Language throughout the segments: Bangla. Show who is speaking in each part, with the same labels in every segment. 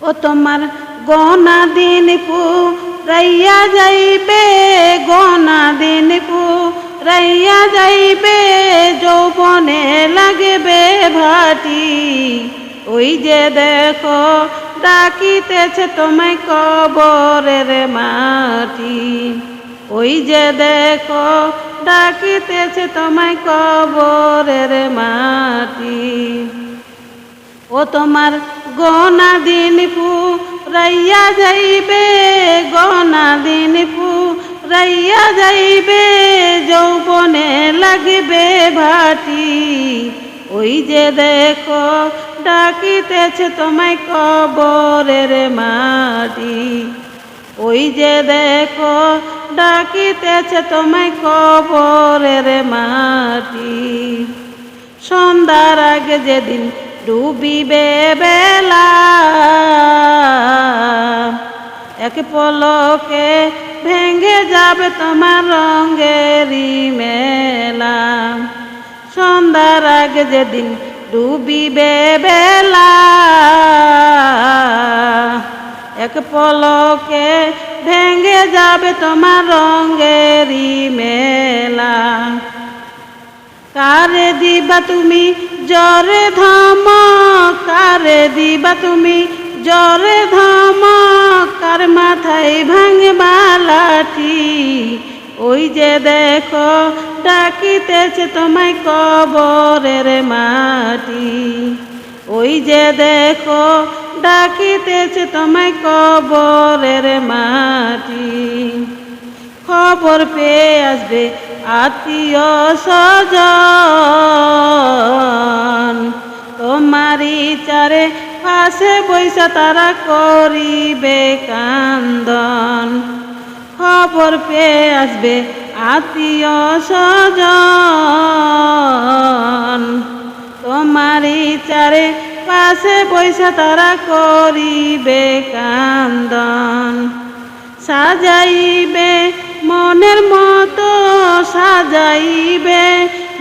Speaker 1: ও তোমার গনা দিন পুরাইয়া যাইবে, গনা দিন পুরাইয়া যাইবে, যৌবনে লাগবে ভাটি। ওই যে দেখো ডাকিতেছে তোমায় কবরের মাটি। ওই যে দেখো ডাকিতেছে তোমায় কবরের মাটি। ও তোমার গনা দিন পুরাইয়া যাইবে, গনা দিন পুরাইয়া যাইবে, যৌবনে লাগবে ভাটি। ওই যে দেখো ডাকিতেছে তোমায় কবরের মাটি। ওই যে দেখো ডাকিতেছে তোমায় কবরের মাটি। সন্ধ্যার আগে যেদিন ডুবিবে বেলা, এক পলকে ভেঙে যাবে তোমার রঙেরই মেলা। সন্ধ্যার আগে যেদিন ডুবিবে বেলা, এক পলকে ভেঙে যাবে তোমার রঙেরই মেলা। কারে দিবা তুমি জরে ধমক, কারে দিবা তুমি জরে ধমক, কার মাথায় ভাঙবা লাঠি। ওই যে দেখো ডাকিতেছে তোমায় কবরের মাটি। ওই যে দেখো ডাকিতেছে তোমায় কবরের মাটি। খবর পেয়ে আসবে আত্মীয় স্বজন, তোমারই চারে পাশে বৈশা তারা করিবে কান্দন। খবর পেয়ে আসবে আত্মীয় স্বজন, তোমারই চারে পাশে বৈশা তারা করিবে কান্দন। সাজাইবে মনের মতো, সাজাইবে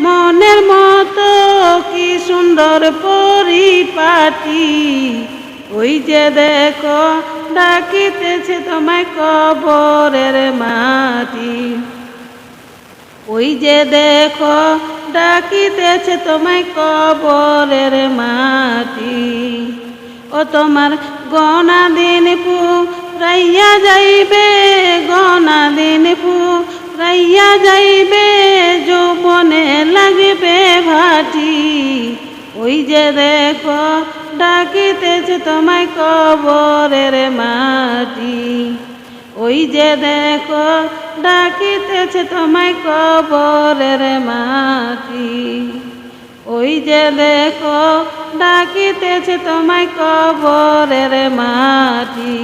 Speaker 1: মনের মতো, কি সুন্দর পরিপাটি। ওই যে দেখো ডাকিতেছে তোমায় কবরের মাটি। ওই যে দেখো ডাকিতেছে তোমায় কবরের মাটি। ও তোমার গনা দিন পুরাইয়া যাইবে, গনা দিন পুরাইয়া যাইবে, যৌবনে লাগবে ভাটি। ওই যে দেখো ডাকিতেছে তোমায় কবরের মাটি। ওই যে দেখো ডাকিতেছে তোমায় কবরের মাটি। ওই যে দেখো ডাকিতেছে তোমায় কবরের মাটি।